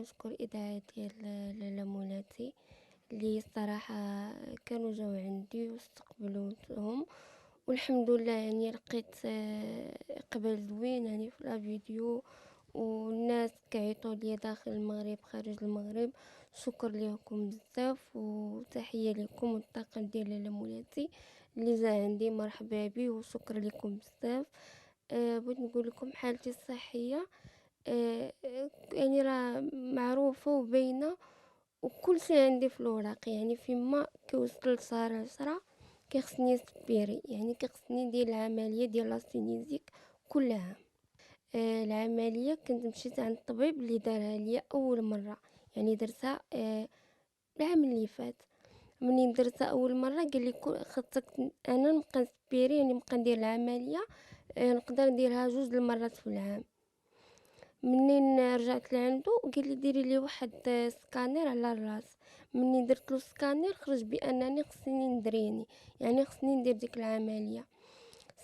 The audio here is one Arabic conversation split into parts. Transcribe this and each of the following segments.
نشكر الإذاعة ديال لالا مولاتي اللي الصراحة كانوا جاو عندي واستقبلوهم، والحمد لله يعني لقيت إقبال زوين يعني في لا فيديو، والناس كيعيطوا ليا داخل المغرب خارج المغرب. شكر ليكم بزاف وتحية لكم والطاقم ديال لالا مولاتي اللي جا عندي، مرحبا بيه وشكرا لكم بزاف. بغيت نقول لكم حالتي الصحية يعني راه معروفة وباينة، وكل شيء عندي في الوراق. يعني فيما كيوصل لشهر 10 كيخصني سبيري، يعني كيخصني ندير العملية ديال لاسينيزيك كل عام. العملية كنت مشيت عند الطبيب اللي دارها ليا أول مرة، يعني درتها العام اللي فات. منين درتها أول مرة قال لي خصك أنا نبقى سبيري، يعني نبقى ندير العملية نقدر نديرها 2 المرات في العام. منين رجعت لعندو قال لي ديري لي واحد سكانير على الراس. منين درت له سكانير خرج بانني خصني ندريني، يعني خصني ندير ديك العمليه.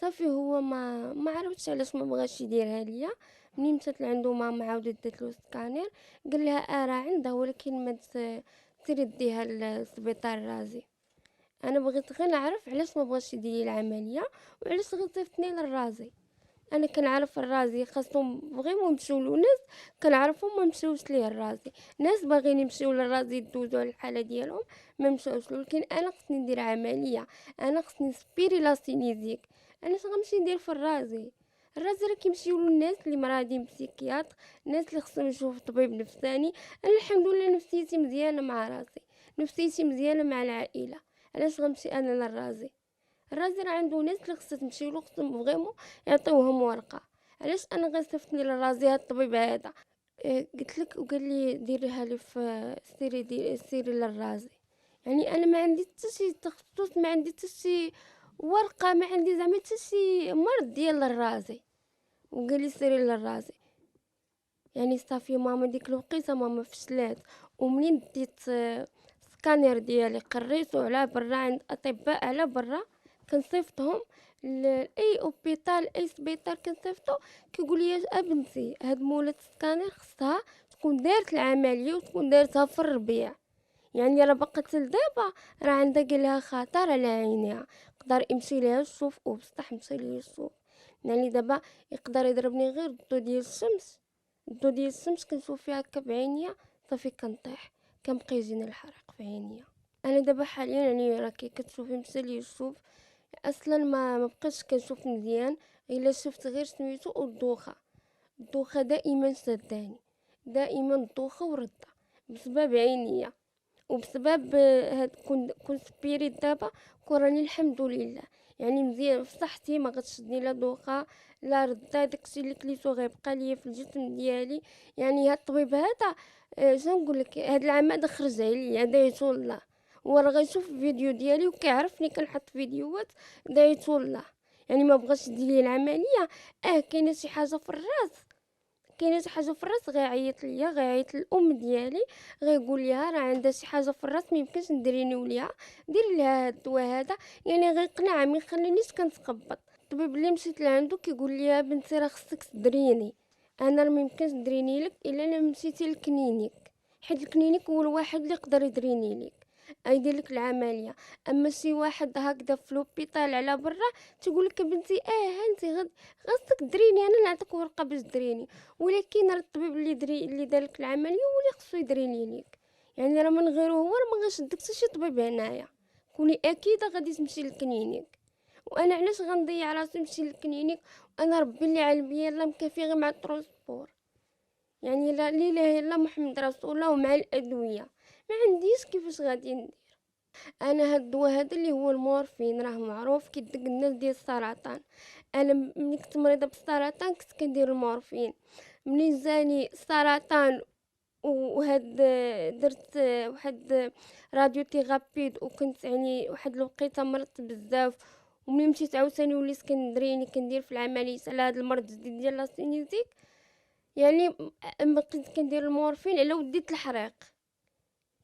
صافي هو ما عرفتش علاش ما بغاش يديرها ليا. منين مشات لعندو ماما عاودت دات له سكانير، قال لها راه عندها ولكن ما تسيري ديها للسبيطار الرازي. انا بغيت غير نعرف علاش ما بغاش يدير لي العمليه وعلاش غير صيفطني للرازي. انا كنعرف الرازي خاصهم بغيو يمشيو له ناس كنعرفهم ما مشاوش ليه الرازي، ناس باغيين يمشيو للرازي يدوزو على الحاله ديالهم ما مشاوش له. لكن انا خصني ندير عمليه، انا خصني سبيري لاسينيزيك، علاش غنمشي ندير في الرازي؟ الرازي راه كيمشيو له الناس اللي مرادين بسيكياتر، الناس اللي خصهم يشوفوا طبيب نفساني. انا الحمد لله نفسيتي مزيانه مع راسي، نفسيتي مزيانه مع العائله، علاش غنمشي انا للرازي؟ الرازي راه عنده ناس اللي خصها تمشيلو، خصهم فريمون يعطيوهم ورقه. علاش انا غيصيفطني للرازي هاد الطبيب هذا؟ قلت لك، وقال لي ديريها لي في سيري للرازي. يعني انا ما عندي حتى شي تخصص، ما عندي حتى شي ورقه، ما عندي زعما حتى شي مرض ديال الرازي، وقال لي سيري للرازي. يعني صافي ماما ديك الوقيته ماما فشلات. ومنين ديت سكانير ديالي قريتو على برا عند اطباء على برا، كنصيفطهم لاي اوبيطال اي سبيطار كنصيفطو، كيقول لي ابنتي هاد مولات سكانير خصها تكون دارت العمليه وتكون دارتها في الربيع. يعني راه باقا حتى لدابا راه عندها قال لها خطر على عينيها، يقدر يمشي ليها الشوف وبصح مشى ليا الشوف. يعني دابا يقدر يضربني غير الضو ديال الشمس، الضو ديال الشمس كنشوف فيها هكا بعينيا صافي كنطيح، كنبقى يجيني الحريق في عينيا. انا دابا حاليا يعني راكي كتشوفي مشى ليا الشوف، اصلا ما بقيتش كنشوف مزيان، الا شفت غير سميتو والدوخه. الدوخه دائما شداني، دائما الدوخه ورده بسبب عينيا، وبسبب هاد كون سبيريت دابا كون راني الحمد لله يعني مزيان في صحتي، ما غتشدني لا دوخه لا رده. داكشي اللي كليتو غيبقى ليا في الجسم ديالي. يعني هاد الطبيب هذا شنو نقول لك، هاد العام هذا خرج عليا دايتو الله، هو راه غيشوف الفيديو ديالي وكيعرفني كنحط فيديوهات، دايتو الله. يعني ما بغاش يدير لي العمليه. كاينه شي حاجه في الراس، كاينه شي حاجه في الراس غيعيط ليا، غيعيط للام ديالي، غيقول ليها راه عندها شي حاجه في الراس ما يمكنش ندرينيو ليها، ديري لها هاد الدواء هذا. يعني غيقنع ما يخلينيش كنتخبط. الطبيب اللي مشيت لعندو كيقول لي بنتي راه خصك تدريني، انا راه ما يمكنش ندريني لك الا مشيتي للكلينيك، حيت الكلينيك هو الواحد اللي يقدر يدريني لك يدير لك العمليه. اما شي واحد هكذا في لوبيطال على برا تقول لك بنتي انت خاصك دريني، انا نعطيك ورقه باش دريني. ولكن راه الطبيب اللي دارلك العمليه هو اللي خصو يدريني ليك. يعني راه من غيره هو راه ما غنشدك حتى شي طبيب هنايا، كوني اكيده غادي تمشي للكلينيك. وانا علاش غنضيع راسي نمشي للكلينيك؟ انا ربي اللي علم بيا الله مكافي غير مع الترونسبور، يعني لا اله الا الله محمد رسول الله، ومع الادويه ما عنديش كيفاش غادي ندير. انا هاد الدواء هذا اللي هو المورفين راه معروف كيدق الناس ديال السرطان. انا ملي كنت مريضه بالسرطان كنت كندير المورفين. منين جاني السرطان وهاد درت واحد راديو ثيرابيد، وكنت يعني واحد الوقيته مرضت بزاف. وملي مشيت عاوتاني وليت كندير في العمليه على هاد المرض الجديد ديال لاسينيزيك. يعني بقيت كندير المورفين على وديت الحريق.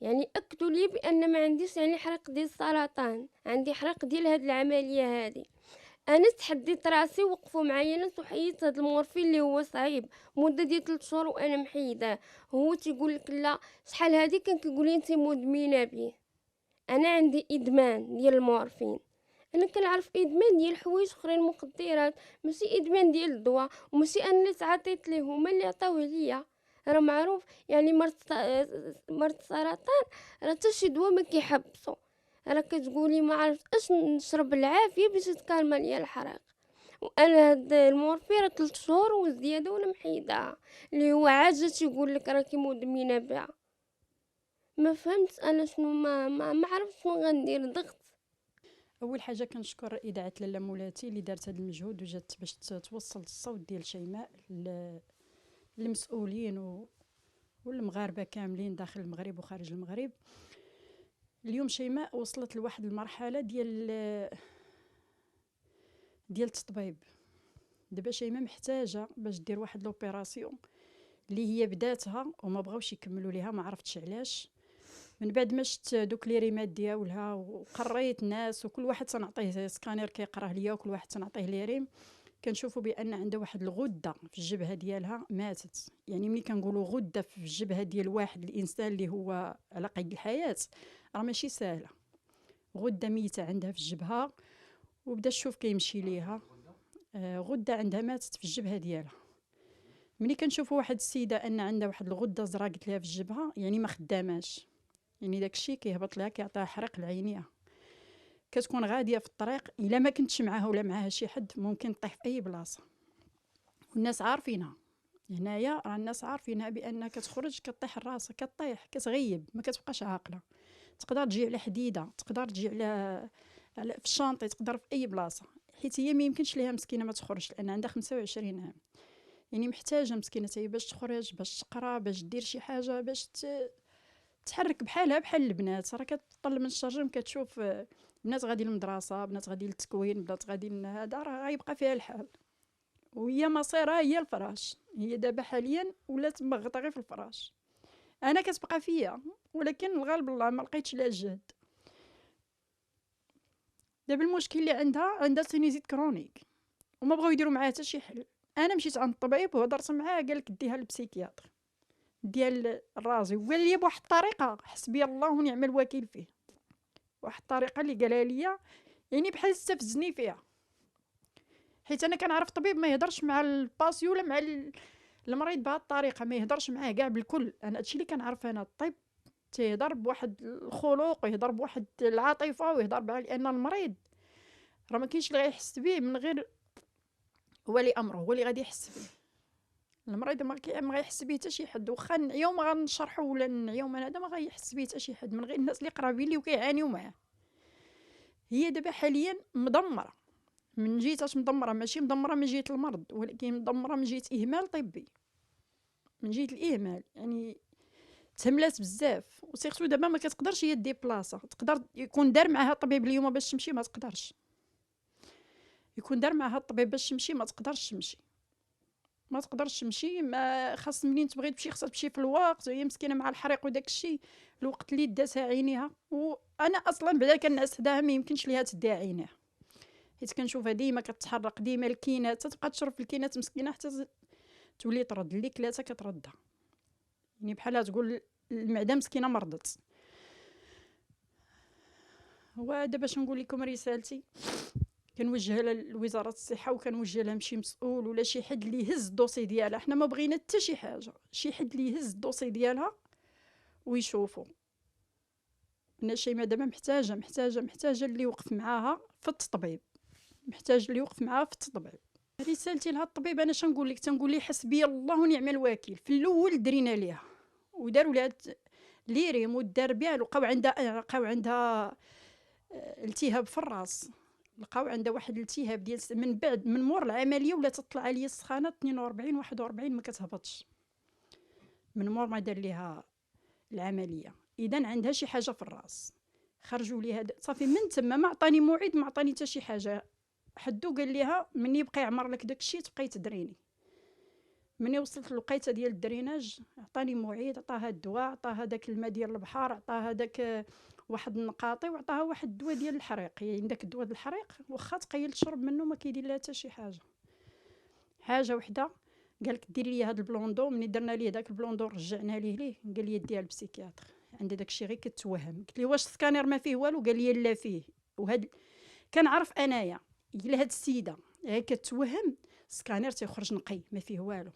يعني اكدوا لي بان ما عنديش يعني حريق ديال السرطان، عندي حريق ديال هاد العمليه هذه. انا تحديت راسي، وقفوا معايا ناس وحيدت هاد المورفين اللي هو صعيب مده ديال 3 شهور وانا محيداه. هو تيقول لك لا، شحال هادي كان كيقول لي انت مدمنه به. انا عندي ادمان ديال المورفين. انا كنعرف ادمان ديال حوايج اخرين، مخدرات، ماشي ادمان ديال الدواء، وماشي انا اللي تعاطيت ليه، هما اللي عطاوه ليا. راه معروف يعني مرض السرطان راه حتى شي دواء ما كيحبسو. راه كتقولي ما عرفت اش نشرب العافيه باش تكالما ليا الحرق. وانا هاد المورفين راه 3 شهور وزياده وانا محيداها، اللي هو عاد جا تيقول لك راكي مدمنه بها. ما فهمت انا شنو، ما عرفت شنو غندير، ضغط. اول حاجه كنشكر اذاعه لاله مولاتي اللي دارت هذا المجهود وجات باش توصل الصوت ديال شيماء للمسؤولين والمغاربه كاملين داخل المغرب وخارج المغرب. اليوم شيماء وصلت لواحد المرحله ديال التطبيب. دابا شيماء محتاجه باش دير واحد لوبيراسيون اللي هي بداتها وما بغاوش يكملوا ليها، ما عرفتش علاش. من بعد ما شفت دوك لي ريمات ديالها وقريت ناس وكل واحد تنعطيه سكانير كيقراه ليا وكل واحد تنعطيه لي ريم، كنشوفوا بان عندها واحد الغده في الجبهه ديالها ماتت. يعني ملي كنقولوا غده في الجبهه ديال واحد الانسان اللي هو على قيد الحياه راه ماشي سهله. غده ميته عندها في الجبهه وبدا الشوف كيمشي ليها. غده عندها ماتت في الجبهه ديالها. ملي كنشوفوا واحد السيده ان عندها واحد الغده زرقاء قلت لها في الجبهه يعني ما خداماش، يعني داكشي كيهبط لها كيعطيها حريق العينيه. كتكون غاديه في الطريق الا ما كنتش معاها ولا معاها شي حد ممكن تطيح في اي بلاصه. والناس عارفينها هنايا، راه الناس عارفينها بان كتخرج كطيح راسها، كطيح كتغيب ما كتبقاش عاقله. تقدر تجي على حديده، تقدر تجي على في الشانطي، تقدر في اي بلاصه. حيت هي ما يمكنش ليها مسكينه ما تخرجش لان عندها 25 عام. يعني محتاجه مسكينه هي باش تخرج، باش تقرا، باش دير شي حاجه، باش تحرك بحالها بحال البنات. راه كتطل من الشرجم كتشوف بنات غادي للمدرسه، بنات غادي للتكوين، بنات غادي لهذا، راه غيبقى فيها الحال. وهي مصيرها هي الفراش. هي دابا حاليا ولات مغطى غير في الفراش. انا كتبقى فيا ولكن الغالب الله ما لقيتش لها الجهد. دابا المشكل اللي عندها سينيزيت كرونيك وما بغاو يديروا معاها حتى شي حل. انا مشيت عند الطبيب وهضرت معاه قال لك ديها للبسيكياتر ديال الرازي، وقال لي بواحد الطريقه حسبي الله ونعم الوكيل فيه. واحد الطريقه اللي قالها لي يعني بحال استفزني فيها. حيت انا كنعرف طبيب ما يهضرش مع الباسيو ولا مع المريض بهذه الطريقه، ما يهضرش معاه كاع بالكل. انا هادشي اللي كنعرف انا. الطب تيهضر بواحد الخلق ويهضر بواحد العاطفه ويهضر لان المريض راه ما كاينش اللي غيحس به من غير ولي امره، هو اللي غادي يحس به. المريض ما غيحس به حتى شي حد، واخا نعيو ما غنشرحو ولا نعيو من هذا ما غيحس به حتى شي حد من غير الناس اللي قرابين ليه وكيعانيو معاه. هي دابا حاليا مدمره من جهه مدمره، ماشي مدمره من جهه المرض ولكن مدمره من جهه اهمال طبي. من جهه الاهمال يعني تهملات بزاف. وسيرتو دابا ما كتقدرش هي دي بلاصه. تقدر يكون دار معاها الطبيب اليوم باش تمشي ما تقدرش، يكون دار معاها الطبيب باش تمشي ما تقدرش تمشي، ما تقدرش تمشي. ما خاص منين تبغي تمشي خاصها تمشي في الوقت. وهي مسكينه مع الحريق وداك الشيء الوقت اللي داتها عينيها. وانا اصلا بعدا كنعس حداها ما يمكنش ليها تدي عينيها حيت كنشوفها ديما كتحرق، ديما الكينات تبقى تشرب في الكينات مسكينه حتى تولي ترد اللي كلاتها كتردها. يعني بحال تقول المعده مسكينه مرضت. ودابا باش نقول لكم رسالتي كنوجهها لوزاره الصحه وكنوجه لها شي مسؤول ولا شي حد اللي يهز الدوسي ديالها. حنا ما بغينا حتى شي حاجه، شي حد اللي يهز الدوسي ديالها ويشوفوا. ان شيماء دابا محتاجه اللي يوقف معاها في التطبيب، محتاج اللي يوقف معاها في التطبيب. رسالتي لهاد الطبيب انا شنقول لك، تنقول ليه حسبي الله ونعم الوكيل. في الاول درينا ليها وداروا لها ليريم ودار بها، لقاو عندها التهاب في الراس، لقاو عندها واحد الالتهاب ديال من بعد من مور العمليه ولات تطلع عليا السخانه 42 41 ما كتهبطش من مور ما دار ليها العمليه. اذا عندها شي حاجه في الراس. خرجوا ليها صافي من تما ما عطاني موعد، ما عطاني حتى شي حاجه. حدو قال ليها مني بقى يعمر لك داكشي تبقاي تدريني. مني وصلت للوقيته ديال الدريناج عطاني موعد، عطاها الدواء، عطاها داك الماء ديال البحر، عطاها داك واحد النقاطي وعطاها واحد الدواء ديال الحريق. يعني داك الدواء ديال الحريق واخا تقيل تشرب منه ما كيدير لها حتى شي حاجه وحده. قالك ديري لي هذا البلوندو. ملي درنا ليه داك البلوندو رجعنا ليه قال لي ديها البسيكياتر، عندي داك الشيء غير كتوهم. قلت لي واش السكانير ما فيه والو؟ قال لي لا فيه. وهاد كنعرف انايا الا هاد السيده غير كتوهم السكانير تيخرج نقي ما فيه والو.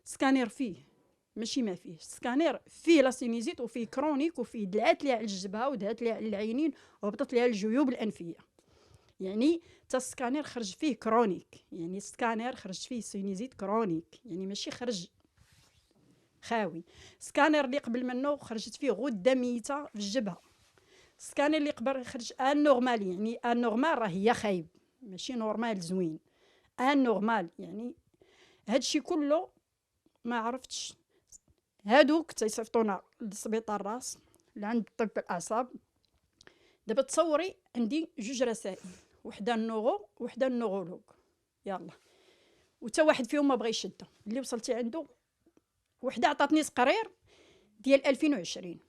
السكانير فيه ماشي ما فيه، السكانير فيه لا سينيزيت وفيه كرونيك وفيه دلعات ليها على الجبهه ودهات ليها على العينين وهبطت ليها الجيوب الانفيه. يعني تا السكانير خرج فيه كرونيك، يعني السكانير خرج فيه سينيزيت كرونيك، يعني ماشي خرج خاوي. السكانير اللي قبل منه خرجت فيه غده ميته في الجبهه. السكانير اللي قبل خرج نورمال، يعني نورمال راه هي خايب ماشي نورمال زوين. نورمال يعني هادشي كله ما عرفتش. هادوك تيصيفطونا لسبيطار الراس لعند طب الاعصاب. دابا تصوري عندي 2 رسائل، وحده النوغو وحده النوغولوج، يلا وتا واحد فيهم ما بغى يشدها. اللي وصلتي عنده وحده عطاتني تقرير ديال 2020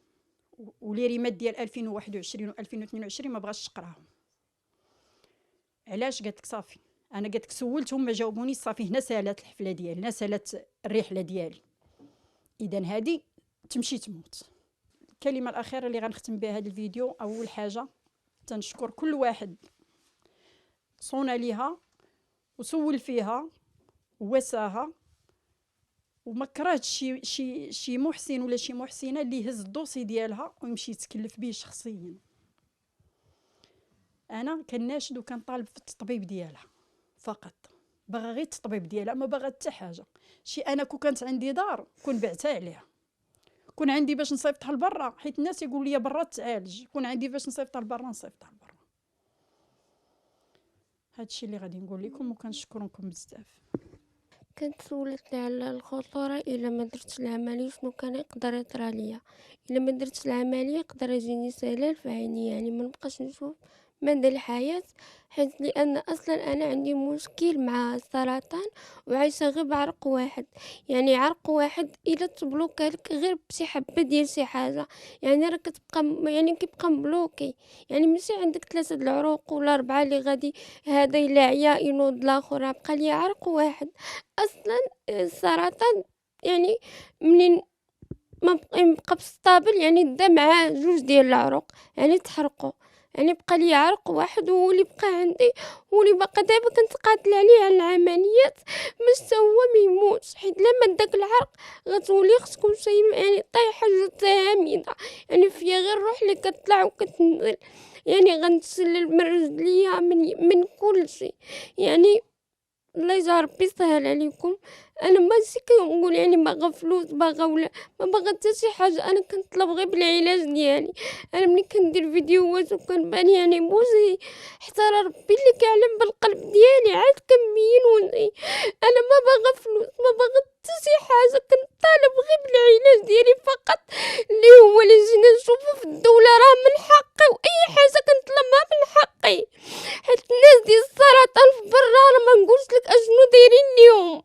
ولي ريمات ديال 2021 و2022 ما بغاش تقراهم. علاش؟ قالت لك صافي انا قالت لك سولتهم ما جاوبوني، صافي هنا سالات الحفله ديالي، هنا سالات الرحله ديالي، اذا هذه تمشي تموت. الكلمه الاخيره اللي غنختم بها هذا الفيديو، اول حاجه تنشكر كل واحد صونا ليها وسول فيها ووساها وما كرهتش شي محسن ولا شي محسنه اللي يهز الدوسي ديالها ويمشي يتكلف به شخصيا. انا كناشد وكنطالب في التطبيب ديالها فقط، باغا غير التطبيب ديالها، ما باغا حتى حاجه. شي انا كون كانت عندي دار كون بعتها عليها، كون عندي باش نصيفطها لبرا، حيت الناس يقول لي برا تعالج، كون عندي باش نصيفطها لبرا نصيفطها لبرا. هادشي اللي غادي نقول لكم وكنشكركم بزاف. كانت سولتني على الخطورة الا ما درتش العملية شنو كان يقدر يطرى ليا. الا ما درتش العملية يقدر يجيني سلال في عيني، يعني ما نبقاش نشوف مدى الحياة، حيت لان اصلا انا عندي مشكل مع السرطان وعايشه غير بعرق واحد. يعني عرق واحد الا تبلوكا لك غير بشي حبه ديال شي حاجه، يعني راه كتبقى يعني كيبقى مبلوكي. يعني ماشي عندك 3 د العروق ولا 4 اللي غادي هذا الا عيا ينوض الاخر، راه بقى لي عرق واحد. اصلا السرطان يعني منين ما بقى بستابل، يعني دا مع 2 ديال العروق يعني تحرقوا، يعني بقى لي عرق واحد واللي بقى عندي واللي باقا دابا كنتقاتل عليه على العمليات باش هو ما يموتش، حيت لما داك العرق غتولي خصكم شي يعني طايحه جامده، يعني فيا غير الروح اللي كتطلع وكتنزل، يعني غنتسلل من رجليا من كل شيء. يعني الله يجعل ربي يسهل عليكم. انا ماشي كنقول يعني باغا فلوس باغا ولا ما باغا حتى شي حاجه، انا كنطلب غير بالعلاج ديالي. انا ملي كندير فيديوهات وكنبان يعني بوجهي حتى ربي اللي كيعلم بالقلب ديالي عاد كنبين وجهي. انا ما باغا فلوس ما باغا حتى شي حاجه، كنطالب غير بالعلاج ديالي فقط، اللي هو اللي جينا نشوفو في الدوله راه من حقي، واي حاجه كنطلبها من حقي، حيت الناس ديال السرطان في برا راه ما نقولش لك اشنو دايرين اليوم.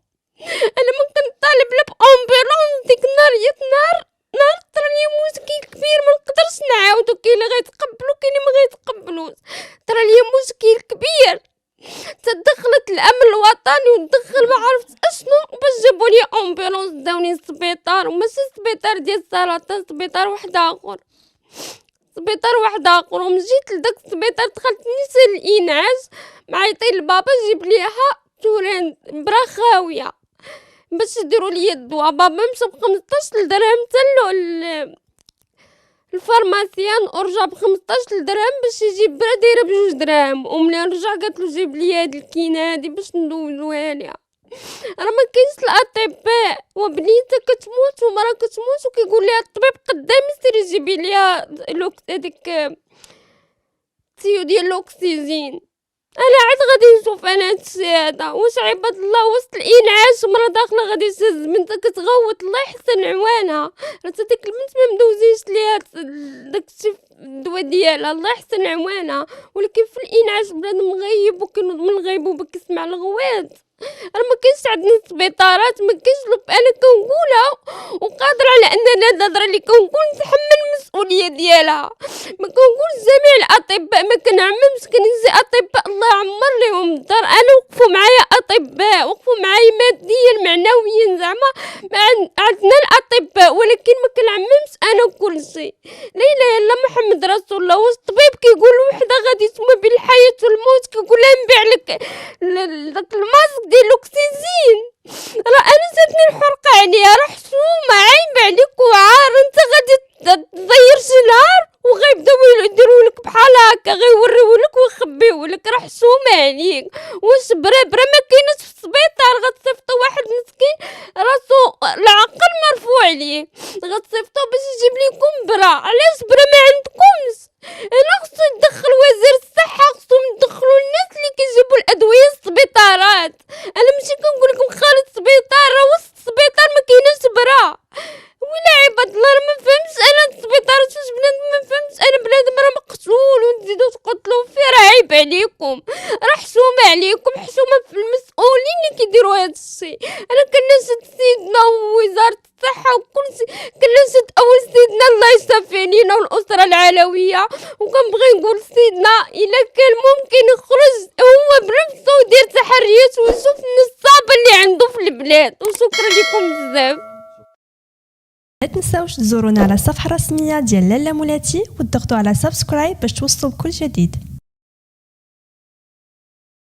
انا ما كنطالب لا بامبيلونس ديك النهار جات نهار طرا لي مشكل كبير ما نقدرش نعاودو، كاين اللي غيتقبلو كاين اللي ما غيتقبلوش، طرا لي مشكل كبير تدخلت الامن الوطني ودخل ما عرفت اشنو باش جابوا لي امبيلونس داوني للسبيطار، وماشي السبيطار ديال السرطان، سبيطار واحد اخر، سبيطار واحد اخر. ومجيت لداك السبيطار دخلت نسال الانعاش معيطين لبابا جيب ليها تورين برا خاويه باش يديروا لي الدواء. بابا مشى ب 15 درهم حتى الفارماسيان ورجع ب 15 درهم باش يجيب برا دايره ب2 دراهم. وملي رجع قالت له جيب لي هاد الكينه هادي باش ندوزوها ليها. راه ما كاينش الاطباء وبنيته كتموت ومرا كتموت وكيقول ليها الطبيب قدامي سيري جيبي ليها هذيك تيو ديال الاكسجين. انا عاد غادي نشوف انا هادشي هذا واش عباد الله وسط الانعاش مرا داخله غادي تهز بنتها كتغوت الله يحسن عوانها، راه ديك البنت ما مدوزينش ليها داكشي الدواء ديالها الله يحسن عوانها. ولكن في الانعاش بنادم مغيب وكنوض من الغيبوبه كيسمع الغوات راه ما كاينش عندنا سبيطارات، ما كاينش انا كنقولها وقادره على اننا الهضره اللي كنقول نتحمل المسؤوليه ديالها. ما كنقولش جميع الاطباء، ما كنعممش، كاينين شي اطباء الله يعمر لهم الدار، انا وقفوا معايا اطباء، وقفوا معايا ماديا معنويا، زعما عندنا الاطباء، ولكن ما كنعممش انا كل شيء. لا اله الا محمد رسول الله. واش الطبيب كيقول وحده غادي تسمى بين الحياه والموت كيقول لها نبيع لك داك الماسك ديال الاكسجين؟ راه انا جاتني الحرقه عليها، راه حشومه عايبه عليك وعار. انت غادي تضير شي نهار وغيبداو يديروا لك بحال هكا، غيوريو لك ويخبيو لك، راه حشومه عليك. واش برا ما كايناش في السبيطار؟ غتصيفطوا واحد مسكين راسو العقل مرفوع عليه، غتصيفطوا باش يجيب لكم برا. علاش برا ما عندكمش؟ انا خصو يدخل وزير الصحه، خصهم يدخلوا الناس اللي كيجيبوا الادويه للسبيطارات. انا ماشي كنقول لكم خالد السبيطار، راه وسط السبيطار ما كايناش برا. ولا عباد الله راه ما فهمتش انا السبيطارات فاش بنادم ما فهمتش انا بنادم راه مقتول وتزيدوا تقتلوا فيه، راه عيب عليكم، راه حشومه عليكم، حشومه في المسؤولين اللي كيديروا هذا الشيء. انا كناشد سيدنا ووزاره الصحه وكل شيء، كناشد اول سيدنا الله يشفي علينا والاسره العلويه، وكنبغي نقول سيدنا الا كان ممكن يخرج هو بنفسه ويدير تحريات ويشوف النصابه اللي عنده في البلاد. وشكرا لكم بزاف. لا تنساوش تزورونا على الصفحة الرسمية ديال لالا مولاتي وتضغطوا على سبسكرايب باش توصلوا بكل جديد.